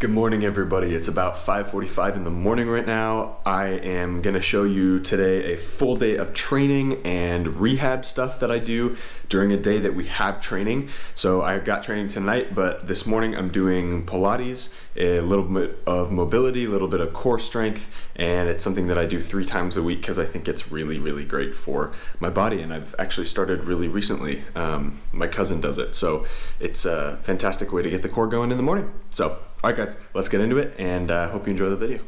Good morning, everybody. It's about 5:45 in the morning right now. I am going to show you today a full day of training and rehab stuff that I do during a day that we have training. So I've got training tonight, but this morning I'm doing Pilates, a little bit of mobility, a little bit of core strength, and it's something that I do 3 times a week because I think it's really, really great for my body. And I've actually started really recently. My cousin does it, so it's a fantastic way to get the core going in the morning. So all right, guys, let's get into it, and hope you enjoy the video.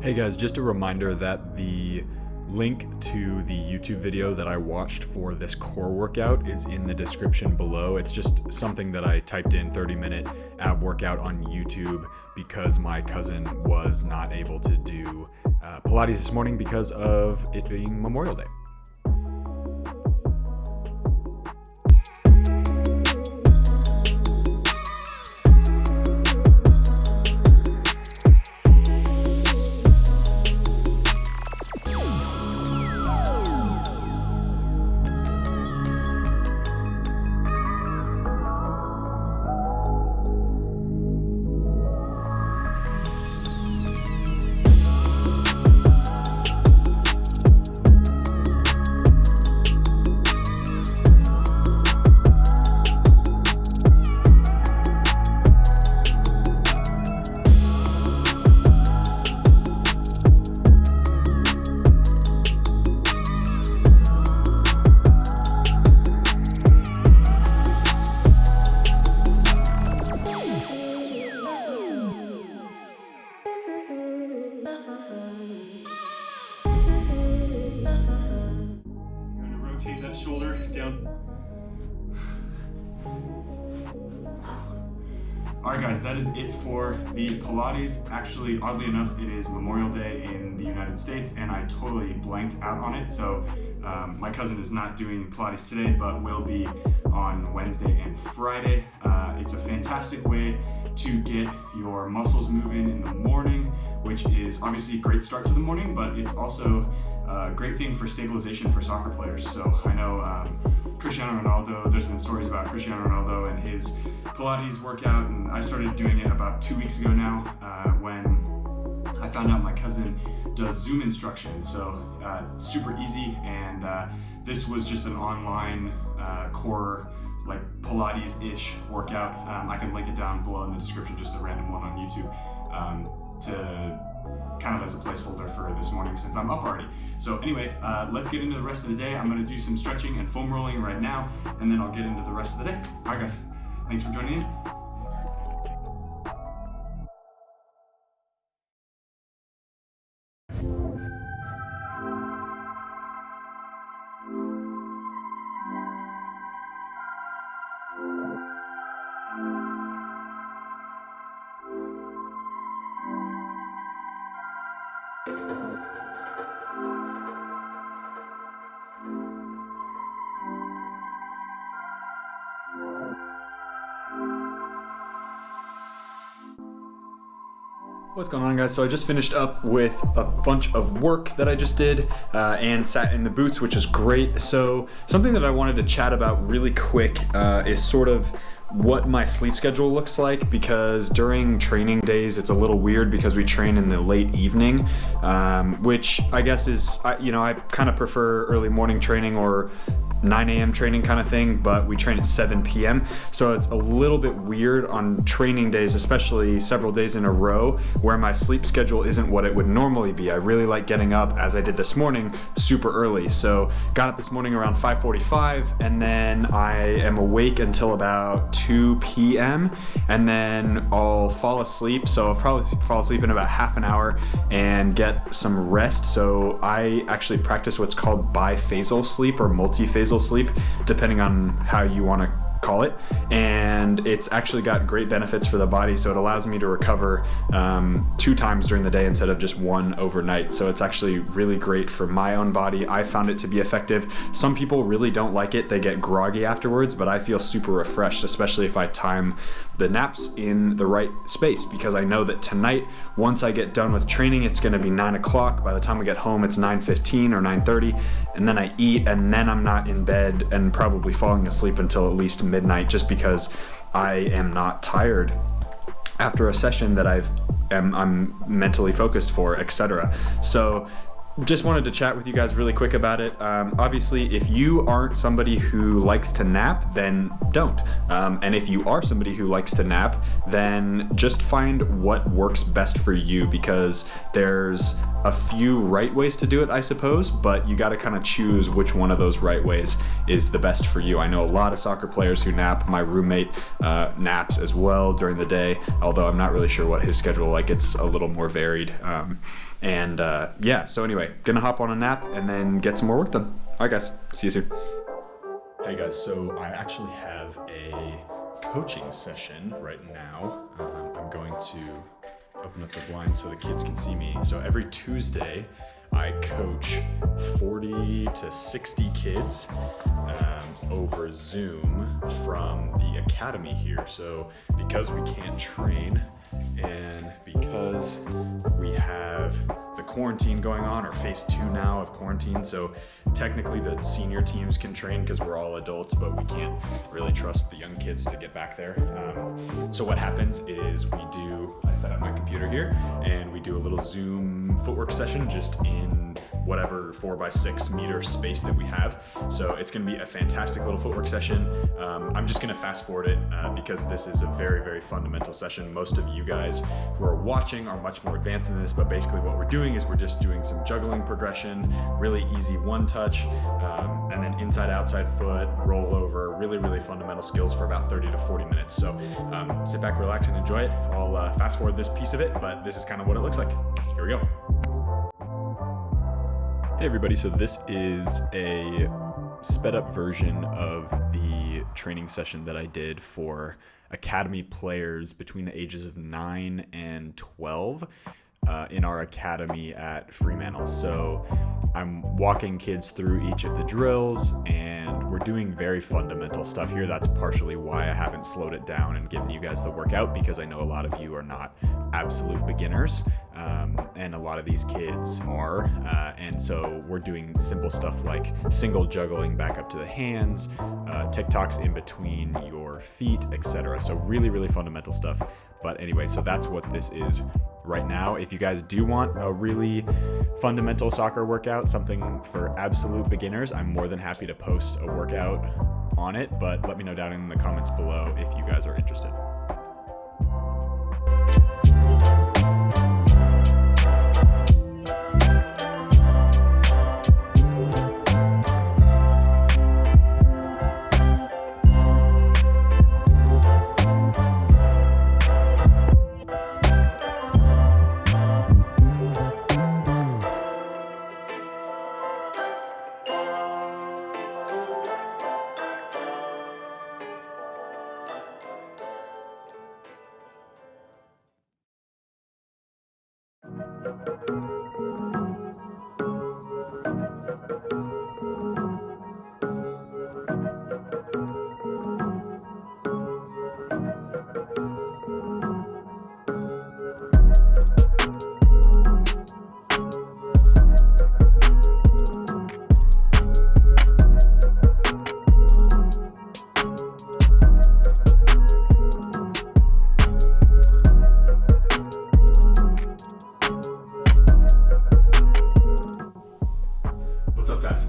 Hey guys, just a reminder that the link to the YouTube video that I watched for this core workout is in the description below. It's just something that I typed in 30-minute ab workout on YouTube because my cousin was not able to do Pilates this morning because of it being Memorial Day. That shoulder down. Alright guys, that is it for the Pilates. Actually, oddly enough, it is Memorial Day in the United States and I totally blanked out on it. So my cousin is not doing Pilates today, but will be on Wednesday and Friday. It's a fantastic way to get your muscles moving in the morning, which is obviously a great start to the morning, but it's also a great thing for stabilization for soccer players. So I know Cristiano Ronaldo, there's been stories about Cristiano Ronaldo and his Pilates workout, and I started doing it about 2 weeks ago now when I found out my cousin does Zoom instruction. So super easy, and this was just an online core like Pilates-ish workout. I can link it down below in the description, just a random one on YouTube, to kind of as a placeholder for this morning since I'm up already. So anyway, let's get into the rest of the day. I'm gonna do some stretching and foam rolling right now, and then I'll get into the rest of the day. All right guys, thanks for joining in. What's going on, guys? So I just finished up with a bunch of work that I just did and sat in the boots, which is great. So something that I wanted to chat about really quick is sort of what my sleep schedule looks like, because during training days it's a little weird because we train in the late evening, which I guess is, I kind of prefer early morning training or 9 a.m. training kind of thing, but we train at 7 p.m. So it's a little bit weird on training days, especially several days in a row, where my sleep schedule isn't what it would normally be. I really like getting up, as I did this morning, super early. So got up this morning around 5:45, and then I am awake until about 2 p.m. and then I'll fall asleep. So I'll probably fall asleep in about half an hour and get some rest. So I actually practice what's called biphasal sleep or multiphasal sleep, depending on how you want to call it, and it's actually got great benefits for the body. So it allows me to recover 2 times during the day instead of just 1 overnight. So it's actually really great for my own body. I found it to be effective. Some people really don't like it. They get groggy afterwards, but I feel super refreshed, especially if I time the naps in the right space, because I know that tonight, once I get done with training, it's going to be 9 o'clock. By the time I get home, it's 9:15 or 9:30, and then I eat, and then I'm not in bed and probably falling asleep until at least midnight, just because I am not tired after a session that I'm mentally focused for, etc. So just wanted to chat with you guys really quick about it. Obviously, if you aren't somebody who likes to nap, then don't. And if you are somebody who likes to nap, then just find what works best for you, because there's a few right ways to do it, I suppose, but you got to kind of choose which one of those right ways is the best for you. I know a lot of soccer players who nap. My roommate naps as well during the day, although I'm not really sure what his schedule like. It's a little more varied. Yeah, so anyway, gonna hop on a nap and then get some more work done. All right, guys, see you soon. Hey guys, so I actually have a coaching session right now. I'm going to open up the blinds so the kids can see me. So every Tuesday, I coach 40 to 60 kids over Zoom from the academy here. So because we can't train, and because we have the quarantine going on, or phase 2 now of quarantine, so technically the senior teams can train because we're all adults, but we can't really trust the young kids to get back there. So what happens is I set up my computer here and we do a little Zoom footwork session just in whatever 4x6 meter space that we have. So it's going to be a fantastic little footwork session. I'm just going to fast forward it because this is a very, very fundamental session. Most of you guys who are watching are much more advanced than this, but basically what we're doing is we're just doing some juggling progression, really easy one touch, and then inside outside foot, roll over, really, really fundamental skills for about 30 to 40 minutes. So sit back, relax, and enjoy it. I'll fast forward this piece of it, but this is kind of what it looks like. Here we go. Hey everybody, so this is a sped up version of the training session that I did for academy players between the ages of 9 and 12 in our academy at Fremantle. So I'm walking kids through each of the drills, and we're doing very fundamental stuff here. That's partially why I haven't slowed it down and given you guys the workout, because I know a lot of you are not absolute beginners, and a lot of these kids are, and so we're doing simple stuff like single juggling back up to the hands, TikToks in between your feet, etc. So really, really fundamental stuff. But anyway, so that's what this is right now. If you guys do want a really fundamental soccer workout, something for absolute beginners, I'm more than happy to post a workout on it, but let me know down in the comments below if you guys are interested.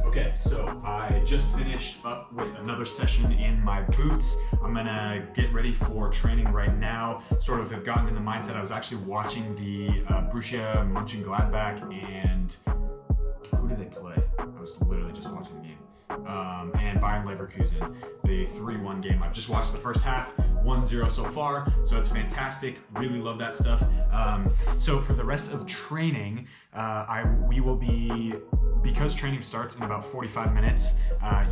Okay, so I just finished up with another session in my boots. I'm gonna get ready for training right now. Sort of have gotten in the mindset. I was actually watching the Borussia Mönchengladbach, and who did they play? I was literally just watching the game. and Bayern Leverkusen, the 3-1 game. I've just watched the first half, 1-0 so far, so it's fantastic. Really love that stuff. So for the rest of training, we will be, because training starts in about 45 minutes,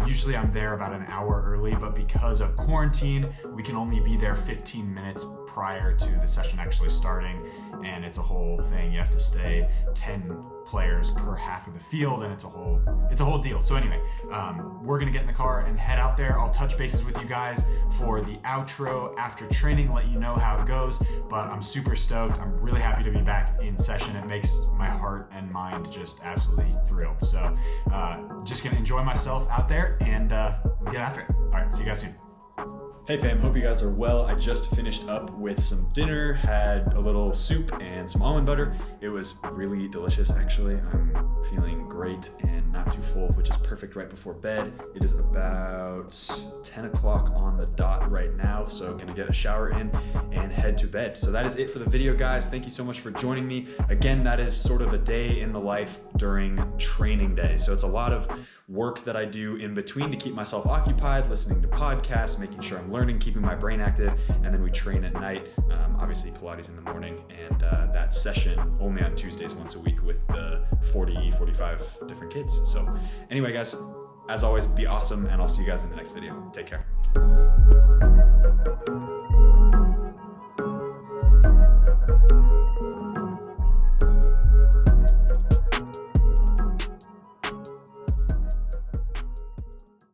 usually I'm there about an hour early, but because of quarantine, we can only be there 15 minutes prior to the session actually starting, and it's a whole thing. You have to stay 10 players per half of the field, and it's a whole deal. So anyway, we're gonna get in the car and head out there. I'll touch bases with you guys for the outro after training, let you know how it goes, but I'm super stoked. I'm really happy to be back in session. It makes my heart and mind just absolutely thrilled. So just gonna enjoy myself out there and get after it. All right, see you guys soon. Hey fam, hope you guys are well. I just finished up with some dinner, had a little soup and some almond butter. It was really delicious actually. I'm feeling great and not too full, which is perfect right before bed. It is about 10 o'clock on the dot right now, so I'm gonna get a shower in and head to bed. So that is it for the video, guys. Thank you so much for joining me. Again, that is sort of a day in the life during training day. So it's a lot of work that I do in between to keep myself occupied, listening to podcasts, making sure I'm learning, keeping my brain active, and then we train at night. Obviously Pilates in the morning, and that session only on Tuesdays once a week with the 45 different kids. So anyway, guys, as always, be awesome, and I'll see you guys in the next video. Take care.